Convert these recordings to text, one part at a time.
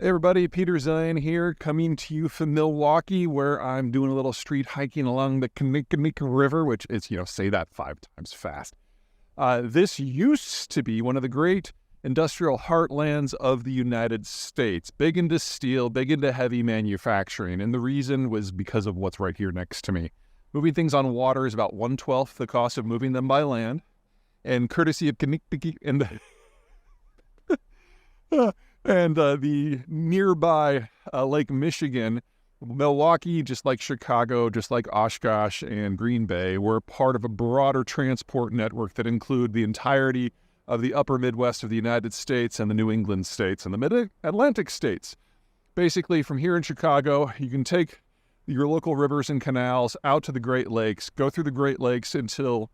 Hey everybody, Peter Zeihan here, coming to you from Milwaukee, where I'm doing a little street hiking along the Kinnickinnick River, which is, say that 5 times fast. This used to be one of the great industrial heartlands of the United States, big into steel, big into heavy manufacturing, and the reason was because of what's right here next to me. Moving things on water is about 1/12 the cost of moving them by land, and courtesy of Kinnickinnick and the nearby Lake Michigan, Milwaukee, just like Chicago, just like Oshkosh and Green Bay, were part of a broader transport network that include the entirety of the upper Midwest of the United States and the New England states and the Mid-Atlantic states. Basically, from here in Chicago, you can take your local rivers and canals out to the Great Lakes, go through the Great Lakes until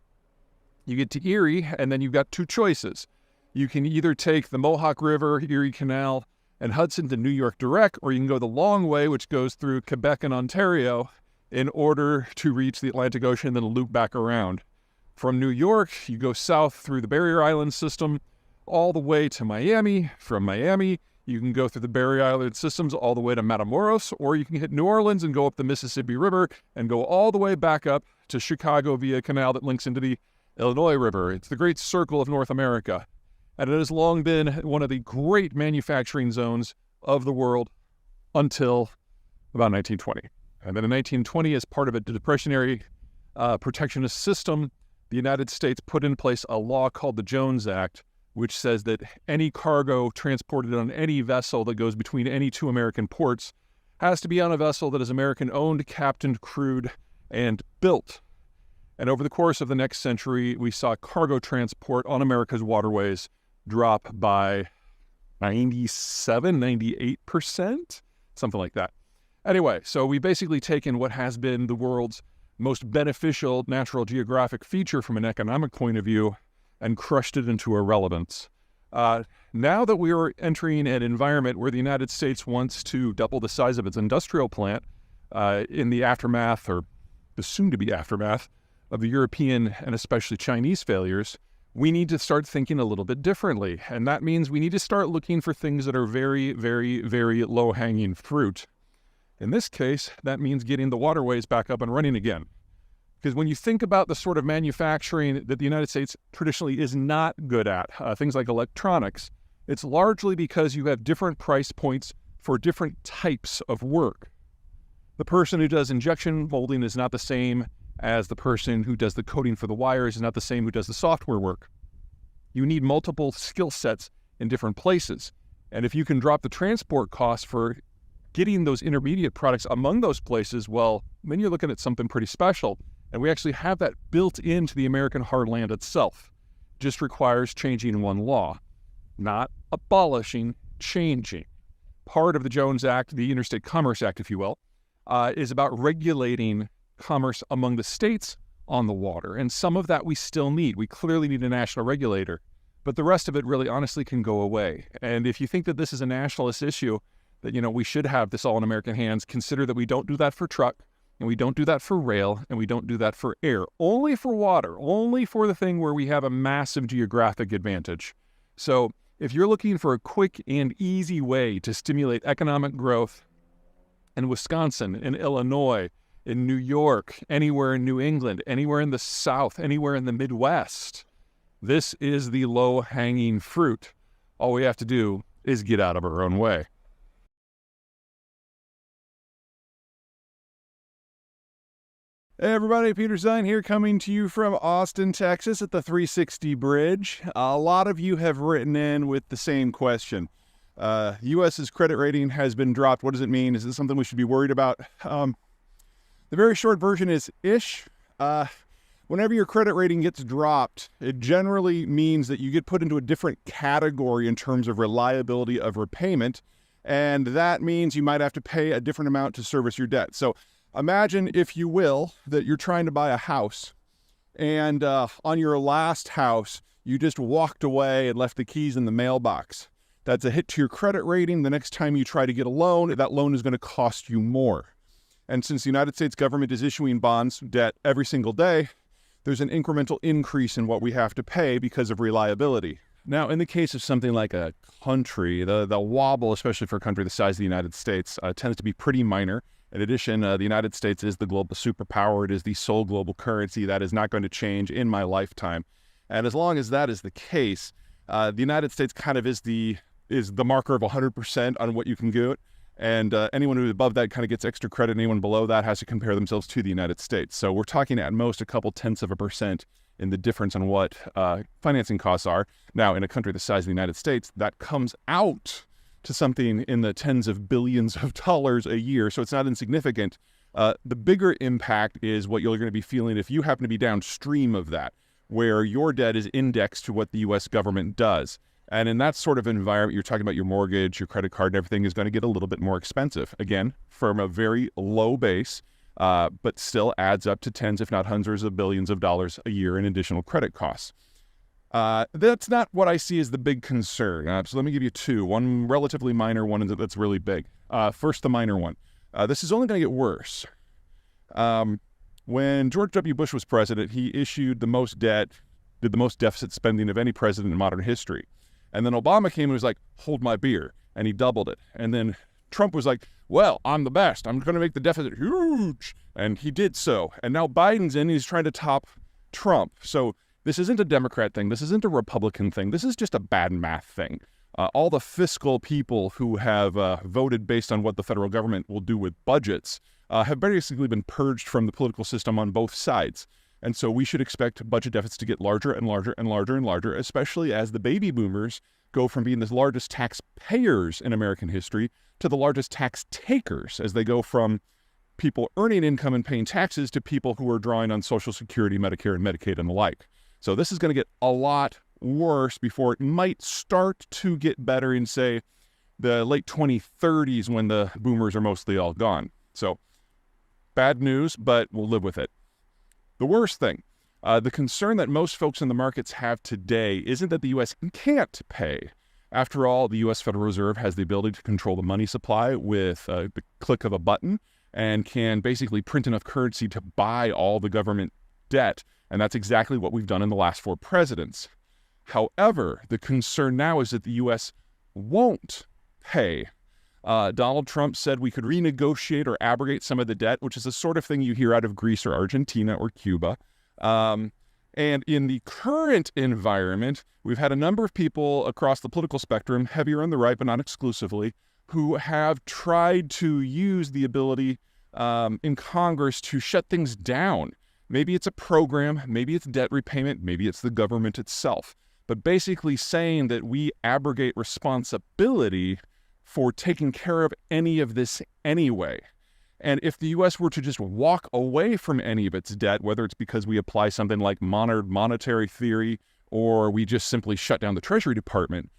you get to Erie, and then you've got two choices. You can either take the Mohawk River, Erie Canal, and Hudson to New York direct, or you can go the long way, which goes through Quebec and Ontario, in order to reach the Atlantic Ocean, then loop back around. From New York, you go south through the Barrier Island system, all the way to Miami. From Miami, you can go through the Barrier Island systems all the way to Matamoros, or you can hit New Orleans and go up the Mississippi River and go all the way back up to Chicago via a canal that links into the Illinois River. It's the Great Circle of North America. And it has long been one of the great manufacturing zones of the world until about 1920. And then in 1920, as part of a depressionary protectionist system, the United States put in place a law called the Jones Act, which says that any cargo transported on any vessel that goes between any two American ports has to be on a vessel that is American-owned, captained, crewed, and built. And over the course of the next century, we saw cargo transport on America's waterways drop by 98%, something like that. Anyway, so we've basically taken what has been the world's most beneficial natural geographic feature from an economic point of view and crushed it into irrelevance. Now that we are entering an environment where the United States wants to double the size of its industrial plant in the aftermath, or the soon-to-be aftermath, of the European and especially Chinese failures, we need to start thinking a little bit differently. And that means we need to start looking for things that are very, very, very low-hanging fruit. In this case, that means getting the waterways back up and running again. Because when you think about the sort of manufacturing that the United States traditionally is not good at, things like electronics, it's largely because you have different price points for different types of work. The person who does injection molding is not the same as the person who does the coding for the wires, is not the same who does the software work. You need multiple skill sets in different places. And if you can drop the transport costs for getting those intermediate products among those places, well, then you're looking at something pretty special. And we actually have that built into the American heartland itself. Just requires changing one law, not abolishing, changing. Part of the Jones Act, the Interstate Commerce Act, if you will, is about regulating commerce among the states on the water. And some of that we still need. We clearly need a national regulator. But the rest of it really honestly can go away. And if you think that this is a nationalist issue, that, we should have this all in American hands, consider that we don't do that for truck, and we don't do that for rail, and we don't do that for air. Only for water. Only for the thing where we have a massive geographic advantage. So if you're looking for a quick and easy way to stimulate economic growth in Wisconsin, in Illinois, in New York, anywhere in New England, anywhere in the South, anywhere in the Midwest, this is the low-hanging fruit. All we have to do is get out of our own way. Hey everybody, Peter Zeihan here, coming to you from Austin, Texas at the 360 Bridge. A lot of you have written in with the same question. U.S.'s credit rating has been dropped. What does it mean? Is this something we should be worried about? The very short version is ish. Whenever your credit rating gets dropped, it generally means that you get put into a different category in terms of reliability of repayment. And that means you might have to pay a different amount to service your debt. So imagine, if you will, that you're trying to buy a house, and on your last house, you just walked away and left the keys in the mailbox. That's a hit to your credit rating. The next time you try to get a loan, that loan is going to cost you more. And since the United States government is issuing bonds, debt, every single day, there's an incremental increase in what we have to pay because of reliability. Now, in the case of something like a country, the wobble, especially for a country the size of the United States, tends to be pretty minor. In addition, the United States is the global superpower. It is the sole global currency. That is not going to change in my lifetime. And as long as that is the case, the United States kind of is the marker of 100% on what you can get. And anyone who's above that kind of gets extra credit. Anyone below that has to compare themselves to the United States. So we're talking at most a couple tenths of a percent in the difference on what financing costs are. Now, in a country the size of the United States, that comes out to something in the tens of billions of dollars a year, so it's not insignificant. The bigger impact is what you're going to be feeling if you happen to be downstream of that, where your debt is indexed to what the U.S. government does. And in that sort of environment, you're talking about your mortgage, your credit card, and everything is going to get a little bit more expensive. Again, from a very low base, but still adds up to tens, if not hundreds of billions of dollars a year in additional credit costs. That's not what I see as the big concern. So let me give you two. One relatively minor, one that's really big. First, the minor one. This is only going to get worse. When George W. Bush was president, he issued the most debt, did the most deficit spending of any president in modern history. And then Obama came and was like, hold my beer, and he doubled it. And then Trump was like, well, I'm the best. I'm going to make the deficit huge. And he did so. And now Biden's in, he's trying to top Trump. So this isn't a Democrat thing. This isn't a Republican thing. This is just a bad math thing. All the fiscal people who have voted based on what the federal government will do with budgets have basically been purged from the political system on both sides. And so we should expect budget deficits to get larger and larger and larger and larger, especially as the baby boomers go from being the largest taxpayers in American history to the largest tax takers, as they go from people earning income and paying taxes to people who are drawing on Social Security, Medicare, and Medicaid and the like. So this is going to get a lot worse before it might start to get better in, say, the late 2030s when the boomers are mostly all gone. So bad news, but we'll live with it. The worst thing, the concern that most folks in the markets have today isn't that the U.S. can't pay. After all, the U.S. Federal Reserve has the ability to control the money supply with the click of a button and can basically print enough currency to buy all the government debt. And that's exactly what we've done in the last 4 presidents. However, the concern now is that the U.S. won't pay. Donald Trump said we could renegotiate or abrogate some of the debt, which is the sort of thing you hear out of Greece or Argentina or Cuba. And in the current environment, we've had a number of people across the political spectrum, heavier on the right, but not exclusively, who have tried to use the ability in Congress to shut things down. Maybe it's a program, maybe it's debt repayment, maybe it's the government itself. But basically saying that we abrogate responsibility for taking care of any of this anyway. And if the U.S. were to just walk away from any of its debt, whether it's because we apply something like monetary theory or we just simply shut down the Treasury Department,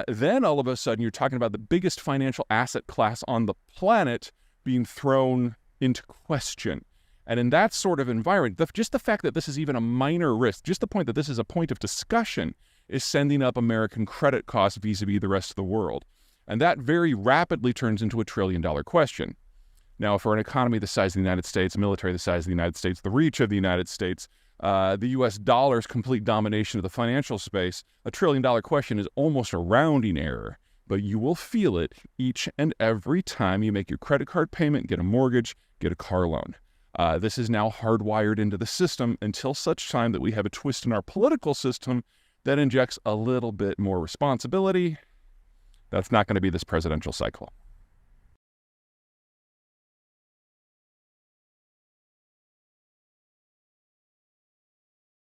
then all of a sudden you're talking about the biggest financial asset class on the planet being thrown into question. And in that sort of environment, just the fact that this is even a minor risk, just the point that this is a point of discussion, is sending up American credit costs vis-a-vis the rest of the world. And that very rapidly turns into a $1 trillion question. Now, for an economy the size of the United States, a military the size of the United States, the reach of the United States, the U.S. dollar's complete domination of the financial space, a $1 trillion question is almost a rounding error. But you will feel it each and every time you make your credit card payment, get a mortgage, get a car loan. This is now hardwired into the system until such time that we have a twist in our political system that injects a little bit more responsibility. That's not going to be this presidential cycle.